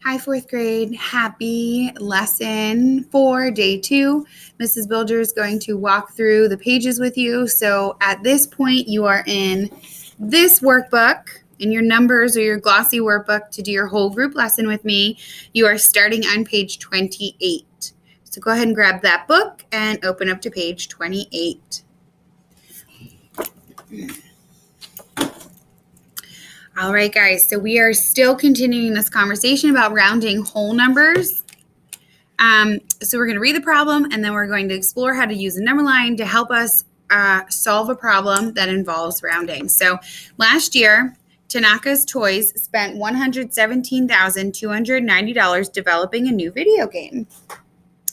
Hi, fourth grade. Happy lesson for day 2. Mrs. Bilger is going to walk through the pages with you. So at this point, you are in this workbook, in your numbers or your glossy workbook to do your whole group lesson with me. You are starting on page 28. So go ahead and grab that book and open up to page 28. All right, guys, so we are still continuing this conversation about rounding whole numbers. So we're going to read the problem, and then we're going to explore how to use a number line to help us solve a problem that involves rounding. So last year, Tanaka's Toys spent $117,290 developing a new video game.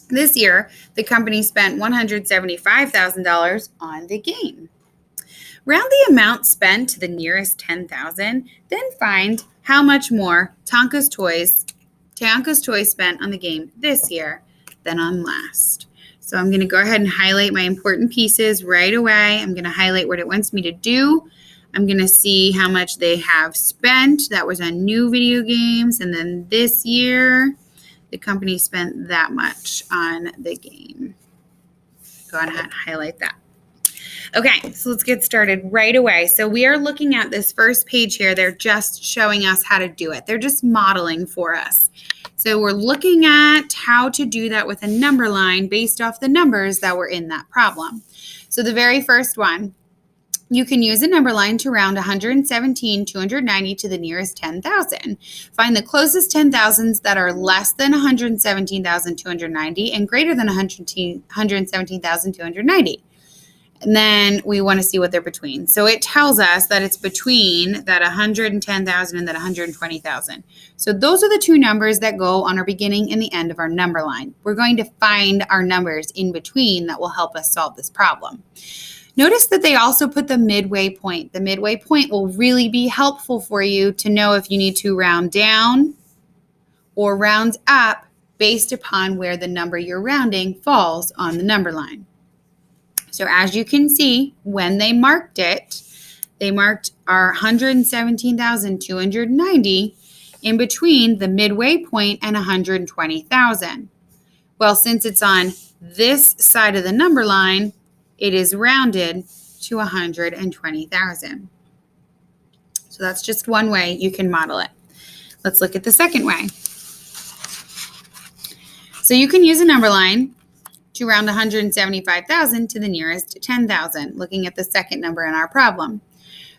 This year, the company spent $175,000 on the game. Round the amount spent to the nearest 10,000, then find how much more Tonka's Toys spent on the game this year than on last. So I'm going to go ahead and highlight my important pieces right away. I'm going to highlight what it wants me to do. I'm going to see how much they have spent. That was on new video games. And then this year, the company spent that much on the game. Go ahead and highlight that. Okay, so let's get started right away. So we are looking at this first page here. They're just showing us how to do it. They're just modeling for us. So we're looking at how to do that with a number line based off the numbers that were in that problem. So the very first one, you can use a number line to round 117,290 to the nearest 10,000. Find the closest 10,000s that are less than 117,290 and greater than 117,290. And then we want to see what they're between. So it tells us that it's between that 110,000 and that 120,000. So those are the two numbers that go on our beginning and the end of our number line. We're going to find our numbers in between that will help us solve this problem. Notice that they also put the midway point. The midway point will really be helpful for you to know if you need to round down or round up based upon where the number you're rounding falls on the number line. So as you can see, when they marked it, they marked our 117,290 in between the midway point and 120,000. Well, since it's on this side of the number line, it is rounded to 120,000. So that's just one way you can model it. Let's look at the second way. So you can use a number line to round 175,000 to the nearest 10,000, looking at the second number in our problem.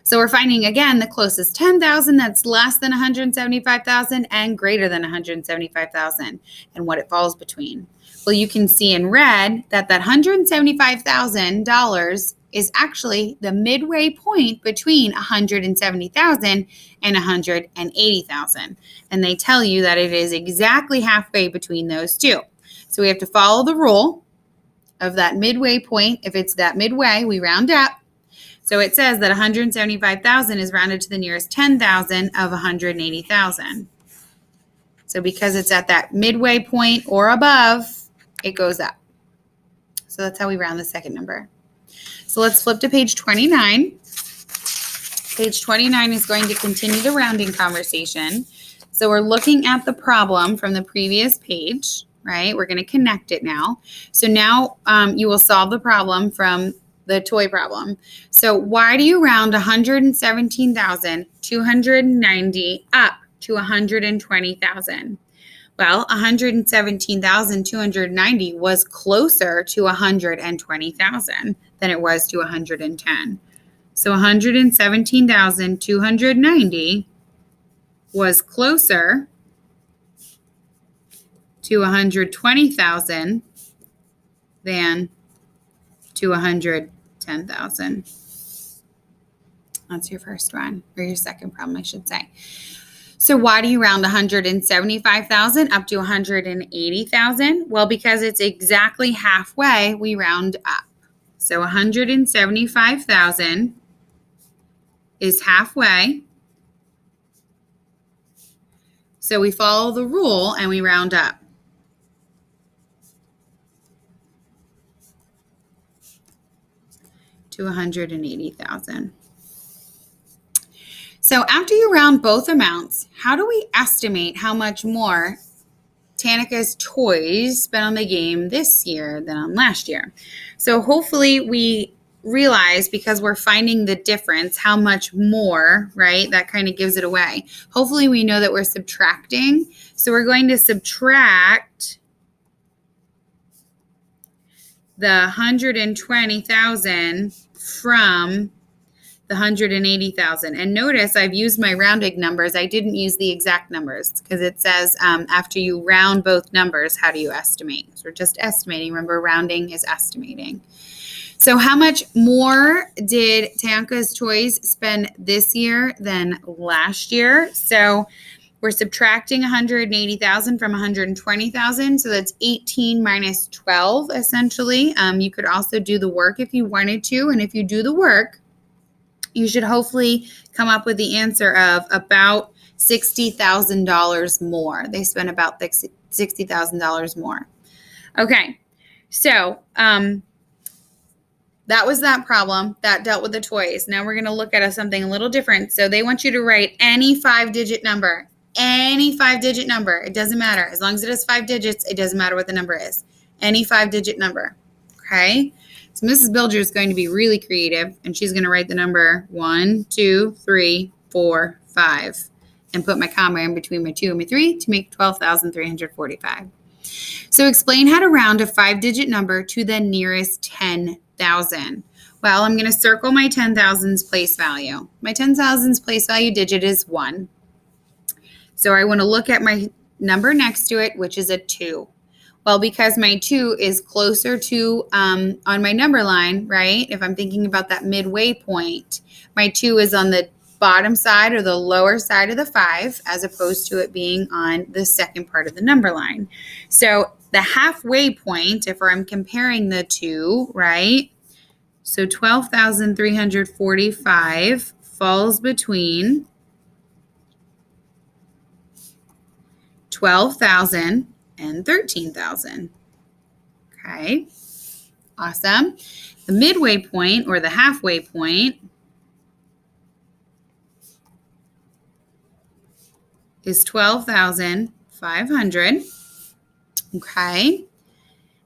So we're finding, again, the closest 10,000 that's less than 175,000 and greater than 175,000 and what it falls between. Well, you can see in red that $175,000 is actually the midway point between 170,000 and 180,000. And they tell you that it is exactly halfway between those two. So we have to follow the rule of that midway point. If it's that midway, we round up. So it says that 175,000 is rounded to the nearest 10,000 of 180,000. So because it's at that midway point or above, it goes up. So that's how we round the second number. So let's flip to page 29. Page 29 is going to continue the rounding conversation. So we're looking at the problem from the previous page, right? We're going to connect it now. So now you will solve the problem from the toy problem. So why do you round 117,290 up to 120,000? Well, 117,290 was closer to 120,000 than it was to 110. So 117,290 was closer to 120,000 than to 110,000. That's your first one, or your second problem, I should say. So why do you round 175,000 up to 180,000? Well, because it's exactly halfway, we round up. So 175,000 is halfway. So we follow the rule and we round up. To 180,000. So after you round both amounts, how do we estimate how much more Tanika's toys spent on the game this year than on last year? So hopefully we realize, because we're finding the difference, how much more, right? That kind of gives it away. Hopefully we know that we're subtracting. So we're going to subtract the 120,000 from the 180,000. And notice I've used my rounding numbers. I didn't use the exact numbers because it says after you round both numbers, how do you estimate? So we're just estimating. Remember, rounding is estimating. So how much more did Tanika's toys spend this year than last year? So we're subtracting 180,000 from 120,000. So that's 18 minus 12, essentially. You could also do the work if you wanted to. And if you do the work, you should hopefully come up with the answer of about $60,000 more. They spent about $60,000 more. Okay, so that was that problem. That dealt with the toys. Now we're going to look at something a little different. So they want you to write any 5-digit number. Any 5-digit number. It doesn't matter. As long as it has 5 digits, it doesn't matter what the number is. Any 5-digit number. Okay? So Mrs. Bilger is going to be really creative, and she's going to write the number 1, 2, 3, 4, 5, and put my comma in between my 2 and my 3 to make 12,345. So explain how to round a 5-digit number to the nearest 10,000. Well, I'm going to circle my 10,000's place value. My 10,000's place value digit is 1. So I want to look at my number next to it, which is a 2. Well, because my 2 is closer to on my number line, right? If I'm thinking about that midway point, my 2 is on the bottom side or the lower side of the 5, as opposed to it being on the second part of the number line. So the halfway point, if I'm comparing the two, right? So 12,345 falls between 12,000 and 13,000. Okay, awesome. The midway point, or the halfway point, is 12,500. Okay,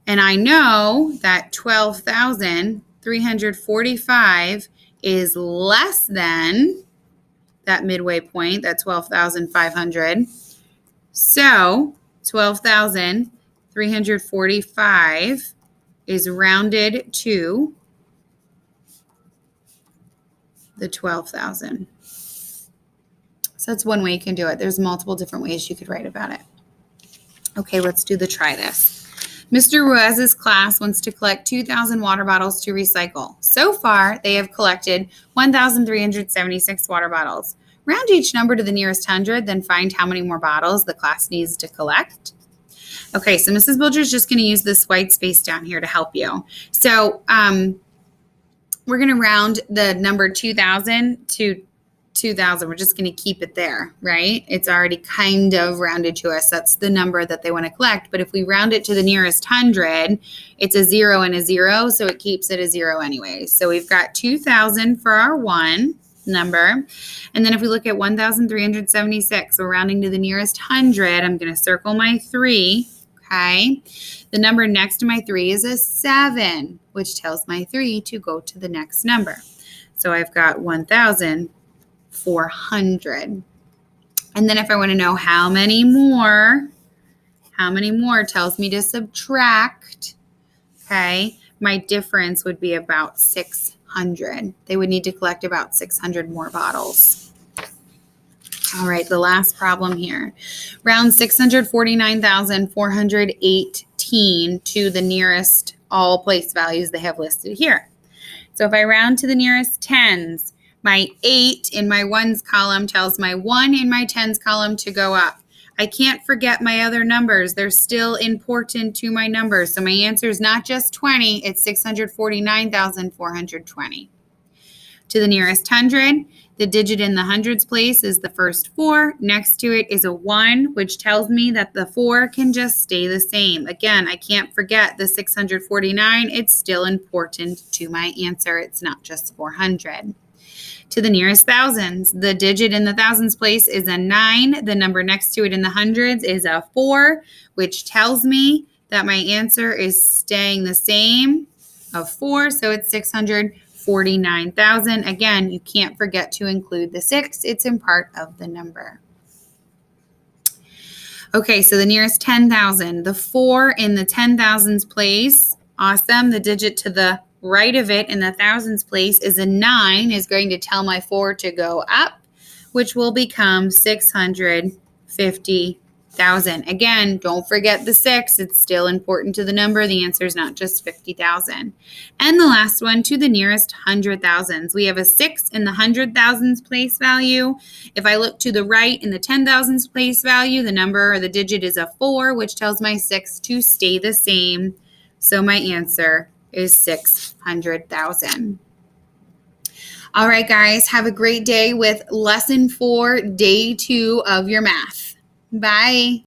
and I know that 12,345 is less than that midway point, that 12,500. So 12,345 is rounded to the 12,000. So that's one way you can do it. There's multiple different ways you could write about it. Okay, let's do the try this. Mr. Ruiz's class wants to collect 2,000 water bottles to recycle. So far, they have collected 1,376 water bottles. Round each number to the nearest 100, then find how many more bottles the class needs to collect. Okay, so Mrs. Bilger is just going to use this white space down here to help you. So we're going to round the number 2,000 to 2,000. We're just going to keep it there, right? It's already kind of rounded to us. That's the number that they want to collect. But if we round it to the nearest 100, it's a 0 and a 0, so it keeps it a 0 anyway. So we've got 2,000 for our 1 number. And then if we look at 1,376, we're rounding to the nearest 100. I'm going to circle my 3, okay? The number next to my 3 is a 7, which tells my 3 to go to the next number. So I've got 1,400. And then if I want to know how many more tells me to subtract, okay? My difference would be about 600. They would need to collect about 600 more bottles. All right, the last problem here. Round 649,418 to the nearest all place values they have listed here. So if I round to the nearest tens, my 8 in my ones column tells my 1 in my tens column to go up. I can't forget my other numbers. They're still important to my numbers. So my answer is not just 20, it's 649,420. To the nearest 100, the digit in the hundreds place is the first 4. Next to it is a 1, which tells me that the 4 can just stay the same. Again, I can't forget the 649. It's still important to my answer. It's not just 400. to the nearest thousands. The digit in the thousands place is a 9. The number next to it in the hundreds is a 4, which tells me that my answer is staying the same of 4. So it's 649,000. Again, you can't forget to include the 6. It's in part of the number. Okay, so the nearest 10,000. The 4 in the 10,000s place. Awesome. The digit to the right of it in the thousands place is a 9, is going to tell my 4 to go up, which will become 650,000. Again, don't forget the 6. It's still important to the number. The answer is not just 50,000. And the last one, to the nearest 100,000s. We have a 6 in the 100,000s place value. If I look to the right in the 10,000s place value, the number or the digit is a 4, which tells my 6 to stay the same. So my answer is 600,000. All right, guys, have a great day with lesson 4, day 2 of your math. Bye.